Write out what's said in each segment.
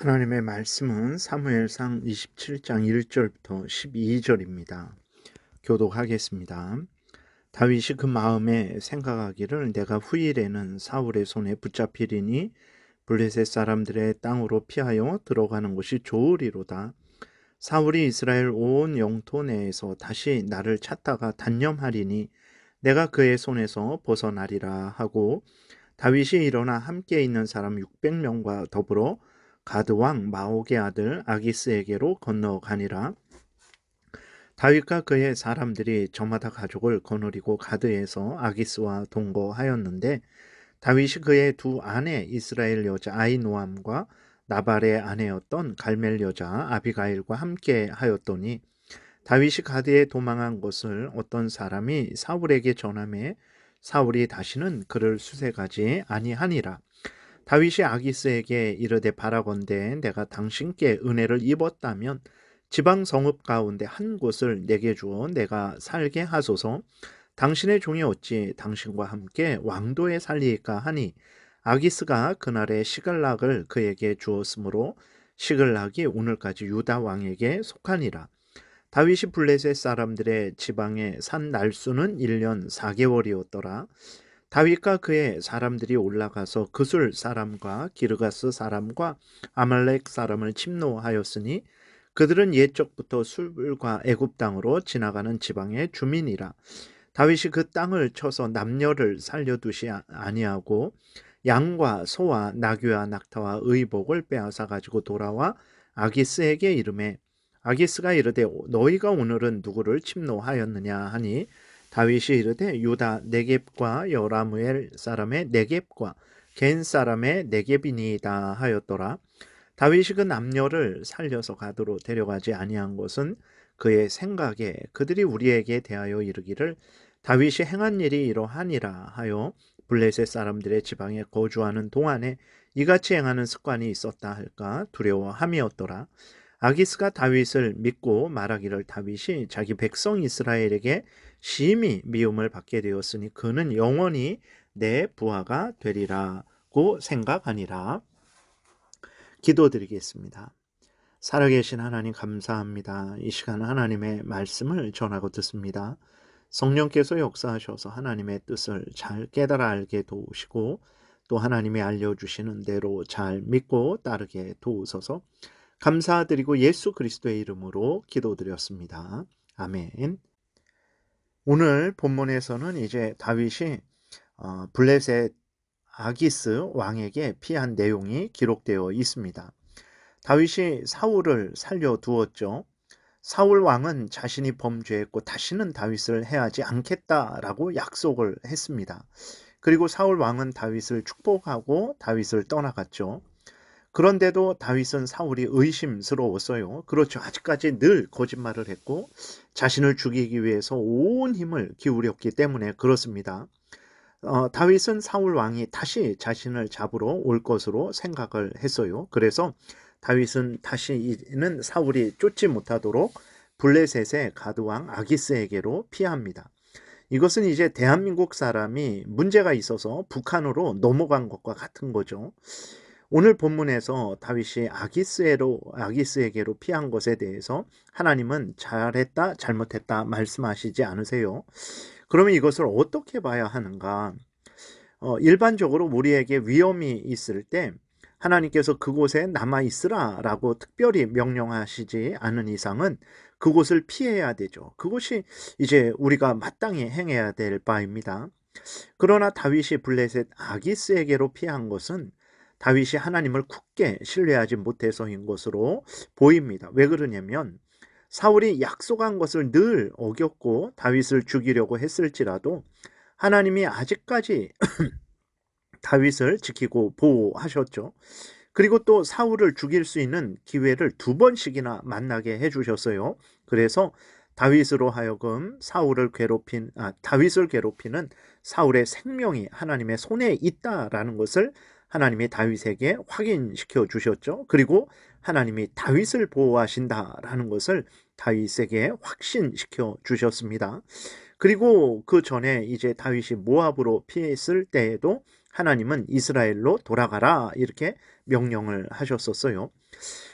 하나님의 말씀은 사무엘상 27장 1절부터 12절입니다. 교독하겠습니다. 다윗이 그 마음에 생각하기를 내가 후일에는 사울의 손에 붙잡히리니 블레셋 사람들의 땅으로 피하여 들어가는 것이 좋으리로다. 사울이 이스라엘 온 영토 내에서 다시 나를 찾다가 단념하리니 내가 그의 손에서 벗어나리라 하고 다윗이 일어나 함께 있는 사람 600명과 더불어 가드 왕 마옥의 아들 아기스에게로 건너가니라. 다윗과 그의 사람들이 저마다 가족을 거느리고 가드에서 아기스와 동거하였는데 다윗이 그의 두 아내 이스라엘 여자 아히노암과 나발의 아내였던 갈멜 여자 아비가일과 함께 하였더니 다윗이 가드에 도망한 것을 어떤 사람이 사울에게 전하매 사울이 다시는 그를 수색하지 아니하니라. 다윗이 아기스에게 이르되 바라건대 내가 당신께 은혜를 입었다면 지방 성읍 가운데 한 곳을 내게 주어 내가 살게 하소서. 당신의 종이 어찌 당신과 함께 왕도에 살리까 하니 아기스가 그날의 시글락을 그에게 주었으므로 시글락이 오늘까지 유다 왕에게 속하니라. 다윗이 블레셋 사람들의 지방에 산 날수는 1년 4개월이었더라. 다윗과 그의 사람들이 올라가서 그술 사람과 기르가스 사람과 아말렉 사람을 침노하였으니 그들은 옛적부터 술과 애굽 땅으로 지나가는 지방의 주민이라. 다윗이 그 땅을 쳐서 남녀를 살려두지 아니하고 양과 소와 나귀와 낙타와 의복을 빼앗아 가지고 돌아와 아기스에게 이르매 아기스가 이르되 너희가 오늘은 누구를 침노하였느냐 하니 다윗이 이르되 유다 네겝과 여라무엘 사람의 네겝과 겐 사람의 네겝이니이다 하였더라. 다윗이 그 남녀를 살려서 가드로 데려가지 아니한 것은 그의 생각에 그들이 우리에게 대하여 이르기를 다윗이 행한 일이 이러하니라 하여 블레셋 사람들의 지방에 거주하는 동안에 이같이 행하는 습관이 있었다 할까 두려워함이었더라. 아기스가 다윗을 믿고 말하기를 다윗이 자기 백성 이스라엘에게 심히 미움을 받게 되었으니 그는 영원히 내 부하가 되리라고 생각하니라. 기도드리겠습니다. 살아계신 하나님 감사합니다. 이 시간 하나님의 말씀을 전하고 듣습니다. 성령께서 역사하셔서 하나님의 뜻을 잘 깨달아 알게 도우시고 또 하나님이 알려주시는 대로 잘 믿고 따르게 도우소서. 감사드리고 예수 그리스도의 이름으로 기도드렸습니다. 아멘. 오늘 본문에서는 이제 다윗이 블레셋 아기스 왕에게 피한 내용이 기록되어 있습니다. 다윗이 사울을 살려두었죠. 사울 왕은 자신이 범죄했고 다시는 다윗을 해하지 않겠다라고 약속을 했습니다. 그리고 사울 왕은 다윗을 축복하고 다윗을 떠나갔죠. 그런데도 다윗은 사울이 의심스러웠어요. 그렇죠. 아직까지 늘 거짓말을 했고 자신을 죽이기 위해서 온 힘을 기울였기 때문에 그렇습니다. 다윗은 사울 왕이 다시 자신을 잡으러 올 것으로 생각을 했어요. 그래서 다윗은 다시는 사울이 쫓지 못하도록 블레셋의 가드왕 아기스에게로 피합니다. 이것은 이제 대한민국 사람이 문제가 있어서 북한으로 넘어간 것과 같은 거죠. 오늘 본문에서 다윗이 아기스에게로 피한 것에 대해서 하나님은 잘했다 잘못했다 말씀하시지 않으세요. 그러면 이것을 어떻게 봐야 하는가? 일반적으로 우리에게 위험이 있을 때 하나님께서 그곳에 남아있으라 라고 특별히 명령하시지 않은 이상은 그곳을 피해야 되죠. 그것이 이제 우리가 마땅히 행해야 될 바입니다. 그러나 다윗이 블레셋 아기스에게로 피한 것은 다윗이 하나님을 굳게 신뢰하지 못해서인 것으로 보입니다. 왜 그러냐면 사울이 약속한 것을 늘 어겼고 다윗을 죽이려고 했을지라도 하나님이 아직까지 다윗을 지키고 보호하셨죠. 그리고 또 사울을 죽일 수 있는 기회를 2번씩이나 만나게 해주셨어요. 그래서 다윗으로 하여금 다윗을 괴롭히는 사울의 생명이 하나님의 손에 있다라는 것을 하나님이 다윗에게 확인시켜 주셨죠. 그리고 하나님이 다윗을 보호하신다라는 것을 다윗에게 확신시켜 주셨습니다. 그리고 그 전에 이제 다윗이 모압으로 피했을 때에도 하나님은 이스라엘로 돌아가라 이렇게 명령을 하셨었어요.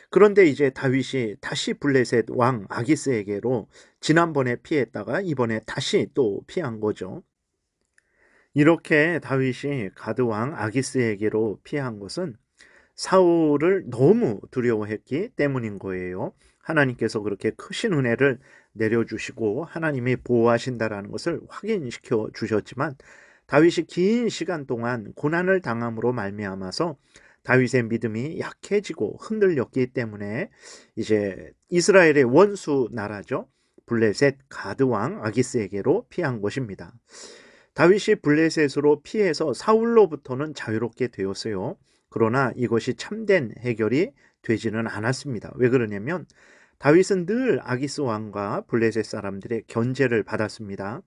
그런데 이제 다윗이 다시 블레셋 왕 아기스에게로 지난번에 피했다가 이번에 다시 또 피한 거죠. 이렇게 다윗이 가드 왕 아기스에게로 피한 것은 사울을 너무 두려워했기 때문인 거예요. 하나님께서 그렇게 크신 은혜를 내려주시고 하나님이 보호하신다라는 것을 확인시켜 주셨지만 다윗이 긴 시간 동안 고난을 당함으로 말미암아서 다윗의 믿음이 약해지고 흔들렸기 때문에 이제 이스라엘의 원수 나라죠. 블레셋 가드 왕 아기스에게로 피한 것입니다. 다윗이 블레셋으로 피해서 사울로부터는 자유롭게 되었어요. 그러나 이것이 참된 해결이 되지는 않았습니다. 왜 그러냐면 다윗은 늘 아기스 왕과 블레셋 사람들의 견제를 받았습니다.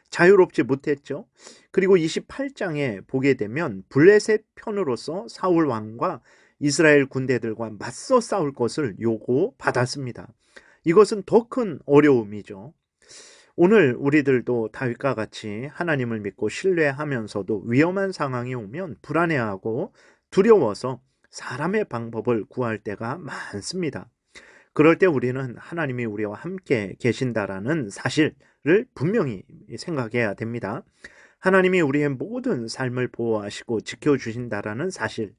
자유롭지 못했죠. 그리고 28장에 보게 되면 블레셋 편으로서 사울 왕과 이스라엘 군대들과 맞서 싸울 것을 요구받았습니다. 이것은 더 큰 어려움이죠. 오늘 우리들도 다윗과 같이 하나님을 믿고 신뢰하면서도 위험한 상황이 오면 불안해하고 두려워서 사람의 방법을 구할 때가 많습니다. 그럴 때 우리는 하나님이 우리와 함께 계신다라는 사실을 분명히 생각해야 됩니다. 하나님이 우리의 모든 삶을 보호하시고 지켜주신다라는 사실,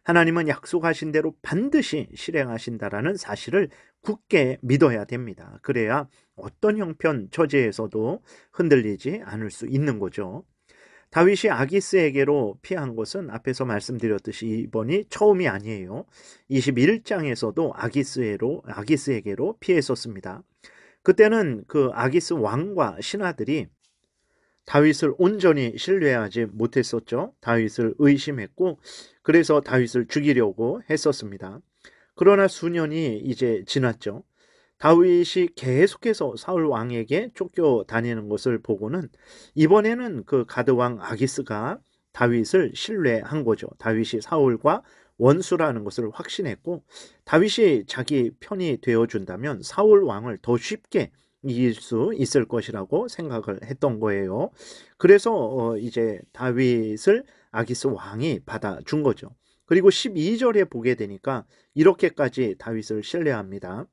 하나님은 약속하신 대로 반드시 실행하신다라는 사실을 굳게 믿어야 됩니다. 그래야 어떤 형편 처지에서도 흔들리지 않을 수 있는 거죠. 다윗이 아기스에게로 피한 것은 앞에서 말씀드렸듯이 이번이 처음이 아니에요. 21장에서도 아기스에게로 피했었습니다. 그때는 그 아기스 왕과 신하들이 다윗을 온전히 신뢰하지 못했었죠. 다윗을 의심했고 그래서 다윗을 죽이려고 했었습니다. 그러나 수년이 이제 지났죠. 다윗이 계속해서 사울 왕에게 쫓겨다니는 것을 보고는 이번에는 그 가드 왕 아기스가 다윗을 신뢰한 거죠. 다윗이 사울과 원수라는 것을 확신했고 다윗이 자기 편이 되어준다면 사울 왕을 더 쉽게 이길 수 있을 것이라고 생각을 했던 거예요. 그래서 이제 다윗을 아기스 왕이 받아준 거죠. 그리고 12절에 보게 되니까 이렇게까지 다윗을 신뢰합니다.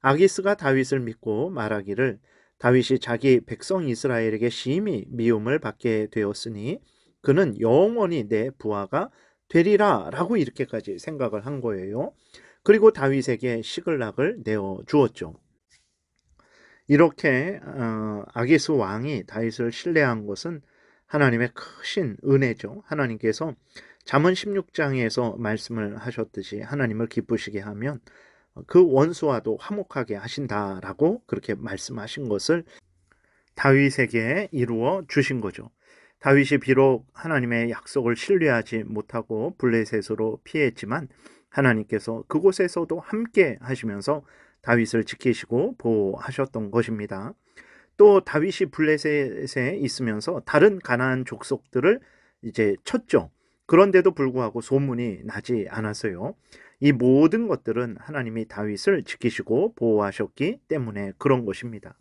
아기스가 다윗을 믿고 말하기를 다윗이 자기 백성 이스라엘에게 심히 미움을 받게 되었으니 그는 영원히 내 부하가 되리라 라고 이렇게까지 생각을 한 거예요. 그리고 다윗에게 시글락을 내어 주었죠. 이렇게 아기스 왕이 다윗을 신뢰한 것은 하나님의 크신 은혜죠. 하나님께서 잠언 16장에서 말씀을 하셨듯이 하나님을 기쁘시게 하면 그 원수와도 화목하게 하신다라고 그렇게 말씀하신 것을 다윗에게 이루어 주신 거죠. 다윗이 비록 하나님의 약속을 신뢰하지 못하고 블레셋으로 피했지만 하나님께서 그곳에서도 함께 하시면서 다윗을 지키시고 보호하셨던 것입니다. 또 다윗이 블레셋에 있으면서 다른 가나안 족속들을 이제 쳤죠. 그런데도 불구하고 소문이 나지 않았어요. 이 모든 것들은 하나님이 다윗을 지키시고 보호하셨기 때문에 그런 것입니다.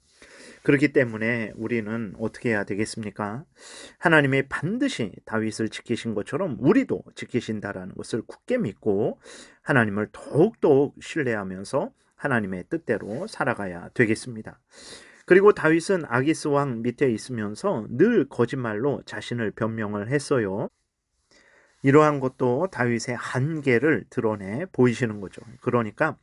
그렇기 때문에 우리는 어떻게 해야 되겠습니까? 하나님이 반드시 다윗을 지키신 것처럼 우리도 지키신다라는 것을 굳게 믿고 하나님을 더욱더욱 신뢰하면서 하나님의 뜻대로 살아가야 되겠습니다. 그리고 다윗은 아기스 왕 밑에 있으면서 늘 거짓말로 자신을 변명을 했어요. 이러한 것도 다윗의 한계를 드러내 보이시는 거죠. 그러니까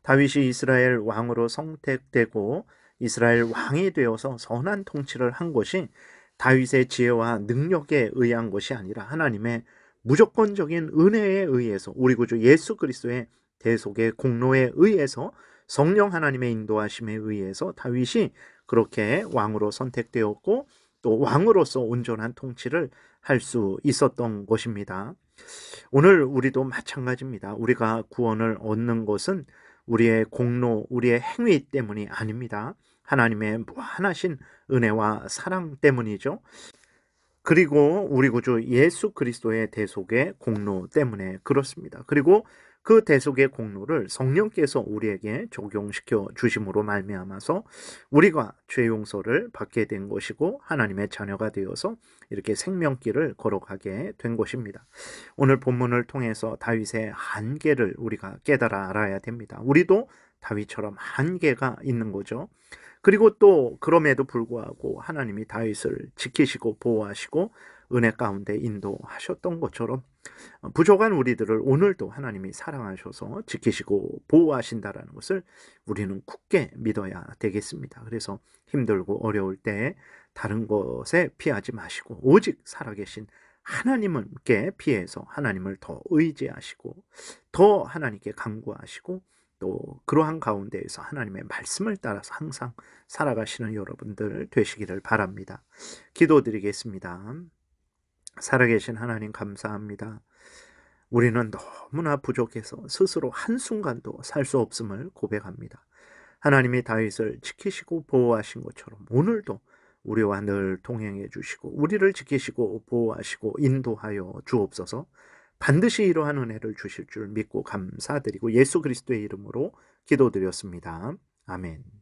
다윗이 이스라엘 왕으로 선택되고 이스라엘 왕이 되어서 선한 통치를 한 것이 다윗의 지혜와 능력에 의한 것이 아니라 하나님의 무조건적인 은혜에 의해서 우리 구주 예수 그리스도의 대속의 공로에 의해서 성령 하나님의 인도하심에 의해서 다윗이 그렇게 왕으로 선택되었고 또 왕으로서 온전한 통치를 할 수 있었던 것입니다. 오늘 우리도 마찬가지입니다. 우리가 구원을 얻는 것은 우리의 공로, 우리의 행위 때문이 아닙니다. 하나님의 무한하신 은혜와 사랑 때문이죠. 그리고 우리 구주 예수 그리스도의 대속의 공로 때문에 그렇습니다. 그리고 그 대속의 공로를 성령께서 우리에게 적용시켜 주심으로 말미암아서 우리가 죄 용서를 받게 된 것이고 하나님의 자녀가 되어서 이렇게 생명길을 걸어가게 된 것입니다. 오늘 본문을 통해서 다윗의 한계를 우리가 깨달아 알아야 됩니다. 우리도 다윗처럼 한계가 있는 거죠. 그리고 또 그럼에도 불구하고 하나님이 다윗을 지키시고 보호하시고 은혜 가운데 인도하셨던 것처럼 부족한 우리들을 오늘도 하나님이 사랑하셔서 지키시고 보호하신다라는 것을 우리는 굳게 믿어야 되겠습니다. 그래서 힘들고 어려울 때 다른 것에 피하지 마시고 오직 살아계신 하나님께 피해서 하나님을 더 의지하시고 더 하나님께 간구하시고 또 그러한 가운데에서 하나님의 말씀을 따라서 항상 살아가시는 여러분들 되시기를 바랍니다. 기도드리겠습니다. 살아계신 하나님 감사합니다. 우리는 너무나 부족해서 스스로 한순간도 살 수 없음을 고백합니다. 하나님이 다윗을 지키시고 보호하신 것처럼 오늘도 우리와 늘 동행해 주시고 우리를 지키시고 보호하시고 인도하여 주옵소서. 반드시 이러한 은혜를 주실 줄 믿고 감사드리고 예수 그리스도의 이름으로 기도드렸습니다. 아멘.